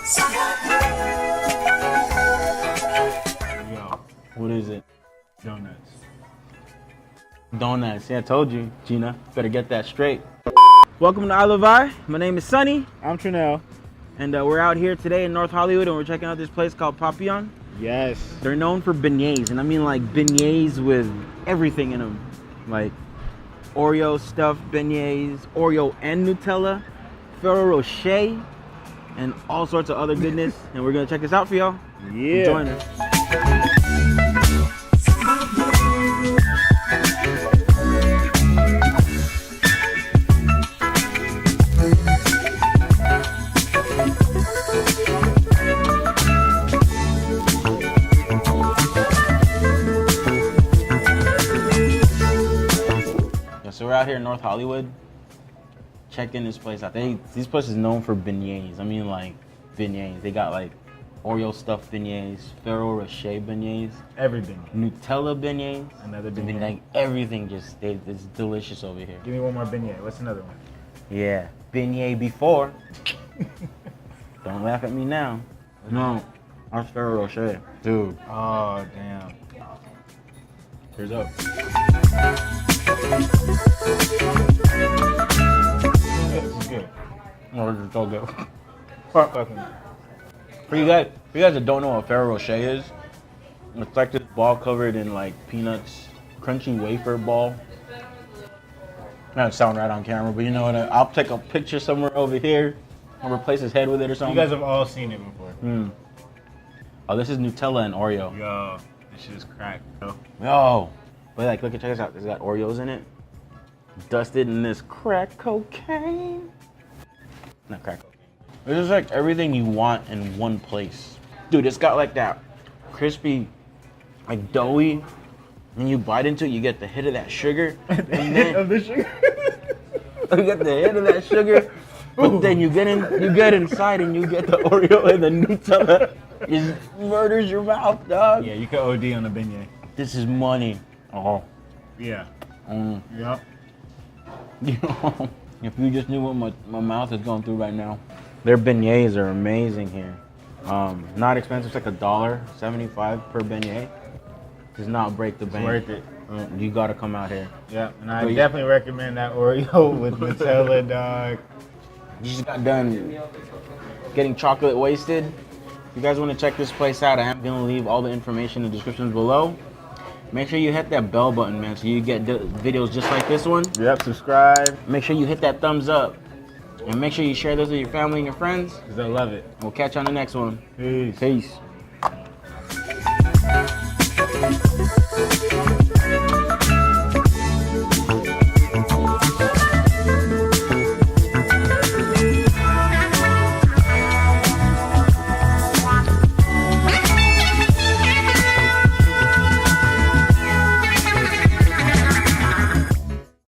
Yo, What is it? donuts. Donuts. Yeah, I told you, Gina. Better get that straight. Welcome to iLovei. My name is Sunny, I'm Trinell. and we're out here today in North Hollywood, and we're checking out this place called Papillon. Yes. They're known for beignets, and I mean like beignets with everything in them, like Oreo stuffed beignets, Oreo and Nutella, Ferrero Rocher, and all sorts of other goodness. And we're gonna check this out for y'all. Yeah. Join us. So we're out here in North Hollywood, checking this place out. This place is known for beignets. I mean like beignets. They got like Oreo stuffed beignets, Ferrero Rocher beignets, Everything. Nutella beignets. Another I mean, beignet. like everything it's delicious over here. Give me one more beignet. What's another one? Yeah, beignet before. Don't laugh at me now. No, that's Ferrero Rocher. Dude. Oh, damn. Here's up. This is good. Oh, this is so good. Fucking. For you guys that don't know what Ferrero Rocher is, it's like this ball covered in like peanuts, crunchy wafer ball. Not sound right on camera, but you know what? I'll take a picture somewhere over here and replace his head with it or You something. guys have all seen it before. Oh, this is Nutella and Oreo. Yo, this shit is crack, bro. Yo, but like, look, check this out. It's got Oreos in it, dusted in this crack cocaine. Not crack cocaine. It's just like everything you want in one place. Dude, it's got like that crispy, like doughy, and you bite into it, you get the hit of that sugar. And then Of the sugar. you get the hit of that sugar, but then you get inside and you get the Oreo and the Nutella. It murders your mouth, dog. Yeah, you could OD on a beignet. This is money. Oh. Yeah. You Yep. know, if you just knew what my mouth is going through right now. Their beignets are amazing here. Not expensive, it's like $1.75 per beignet. Does not break the bank. Worth it. You gotta come out here. Yeah, and I So you- definitely recommend that Oreo with Nutella, dog. You just got done getting chocolate wasted. If you guys want to check this place out, I am gonna leave all the information in the descriptions below. Make sure you hit that bell button, man, so you get videos just like this one. Yep, subscribe, Make sure you hit that thumbs up. And make sure you share this with your family and your friends. because I love it. We'll catch you on the next one. Peace. Peace.